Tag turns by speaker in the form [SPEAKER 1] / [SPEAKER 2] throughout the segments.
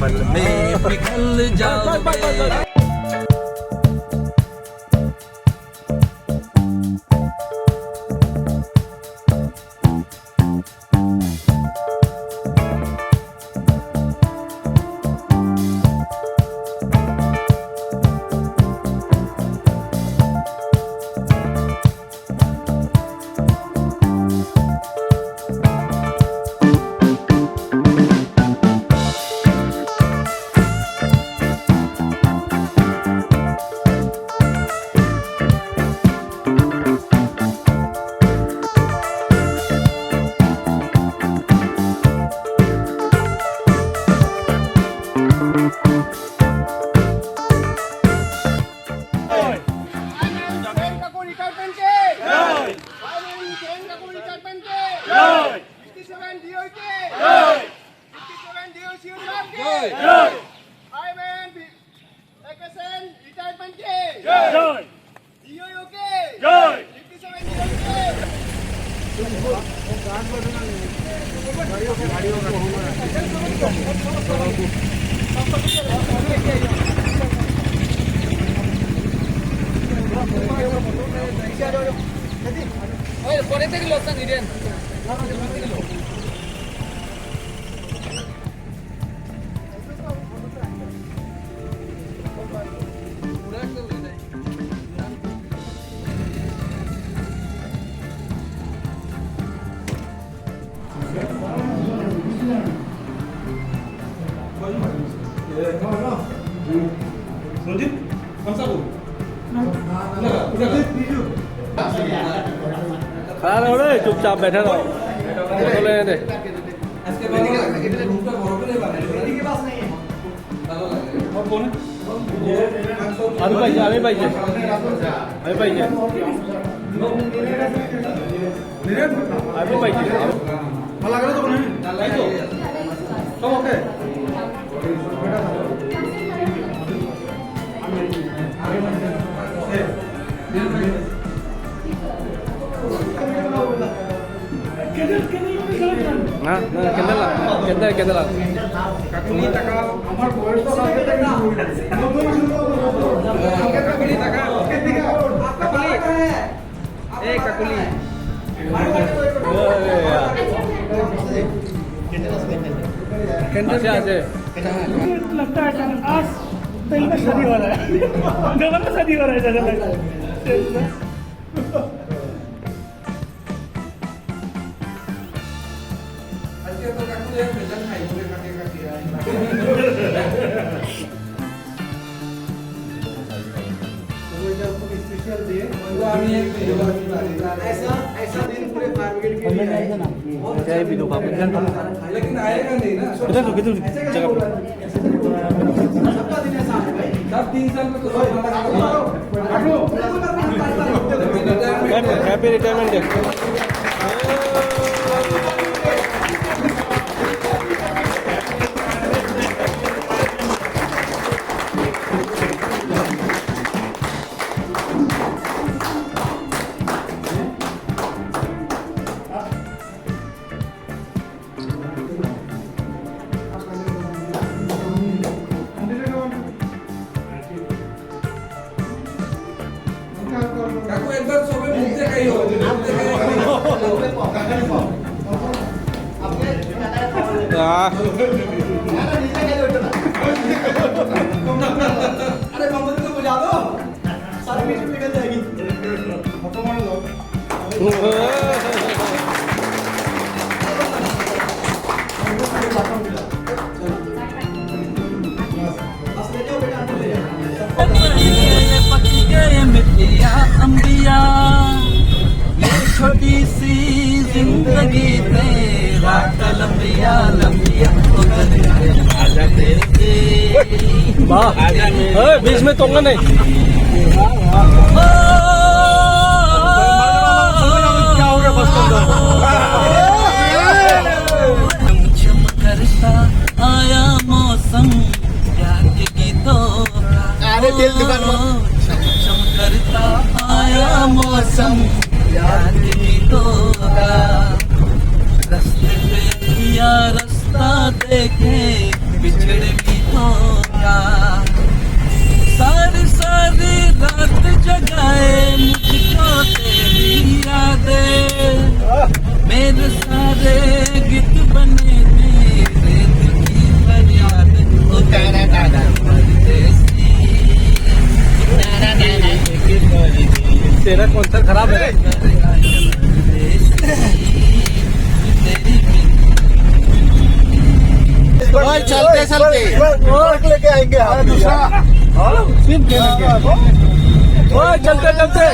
[SPEAKER 1] पल में पिघल जाओगे।
[SPEAKER 2] खड़ा रहो रे, चुपचाप बैठे रहो। फोटो लेने दे। अभी पाहिजे, अभी पाहिजे, अभी पाहिजे, अभी पाहिजे। मला लागलं तो नाही तो ओके हाँ केंद्र काकुली तका আমার বয়স তো লাগে না काकुली तका काकुली ए काकुली केंद्र से आते लगता है आज पहली बार शादी हो रहा है दोबारा शादी हो रहा है ज़्यादा लगता है भी दो लेकिन आएगा नहीं ना किधर जगह सब 3 साल में तो हैप्पी रिटायरमेंट डे अरे मोहम्मद को बुला दो सारी मीटिंग निकल जाएगी फोटो मार लो छोटी सी जिंदगी तेरा लंबिया लंबिया बीच में तोड़ना नहीं क्या हो गया बस चम करता आया मौसम प्यार के गीतों अरे दिल दुकान
[SPEAKER 1] नया मौसम याद गीतों का रास्ते पे किया रास्ता देखे बिछड़े गीतों का सारी सारी रात जगाए मुझको तेरी यादें मेरे सारे गीत बने मेरे दिल की फरियाद ओ
[SPEAKER 2] तेरा कौन सा खराब है
[SPEAKER 3] भाई चलते चलते लेके आएंगे दूसरा
[SPEAKER 2] चलते चलते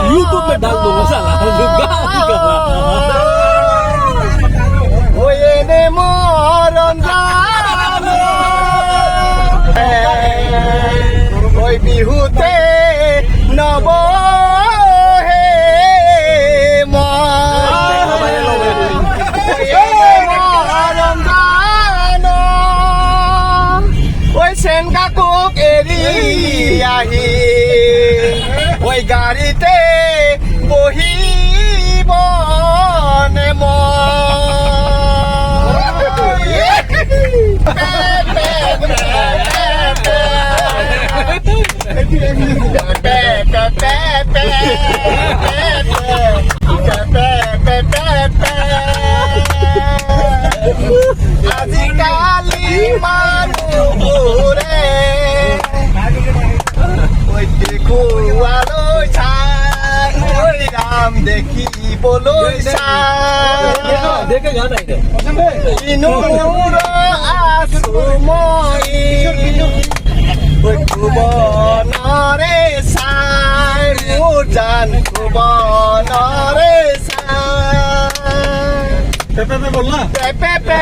[SPEAKER 2] यूट्यूब में डाल दूंगा साला
[SPEAKER 3] বিহুতে নব হে ওই সেন কাকুক এৰি আহি ওই গাড়ীতে বহিব নে আজিকালি মানুহবোৰে দেখুৱালৈ চাই ঐ ৰাম দেখিবলৈ চাই
[SPEAKER 2] देखे गाना है
[SPEAKER 3] ইনুৰ আছো মই ভুৱনৰে চাই মোৰ জান ভুৱনৰে চাই
[SPEAKER 2] पे बोलना
[SPEAKER 3] pay pay pay pay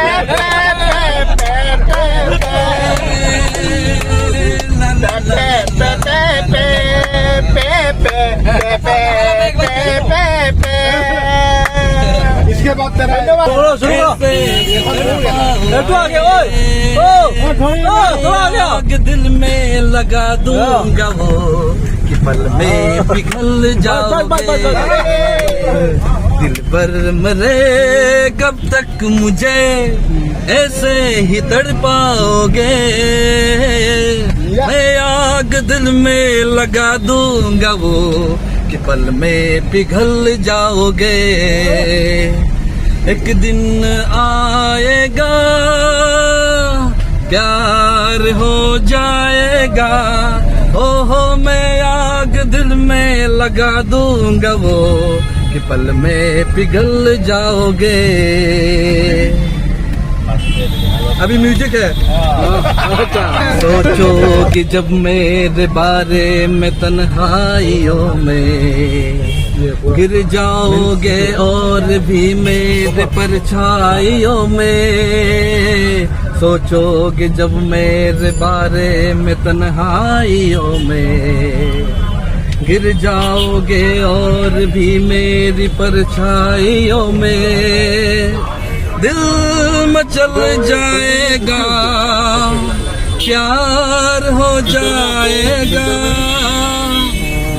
[SPEAKER 3] pay pay इसके बाद
[SPEAKER 2] बोलो शुरू तू आ गया ओए ओ थोड़ा आ गया
[SPEAKER 1] आग दिल में लगा दूंगा वो कि पल में पिघल जाओगे दिल पर मरे कब तक मुझे ऐसे ही तड़पाओगे मैं आग दिल में लगा दूंगा वो कि पल में पिघल जाओगे एक दिन आएगा प्यार हो जाएगा ओहो मैं आग दिल में लगा दूंगा वो कि पल में पिघल जाओगे अभी म्यूजिक है सोचो कि जब मेरे बारे में तन्हाइयों में गिर जाओगे और भी मेरे परछाइयों में सोचोगे जब मेरे बारे में तन्हाइयों में गिर जाओगे और भी मेरी परछाइयों में दिल मचल जाएगा प्यार हो जाएगा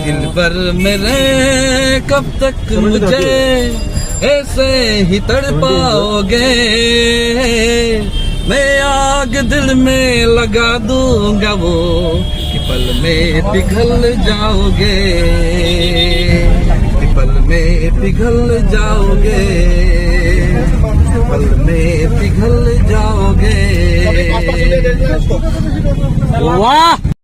[SPEAKER 1] दिल पर मेरे कब तक मुझे ऐसे ही तड़पाओगे मैं आग दिल में लगा दूंगा वो कि पल में पिघल जाओगे कि पल में पिघल जाओगे पल में पिघल जाओगे
[SPEAKER 3] वाह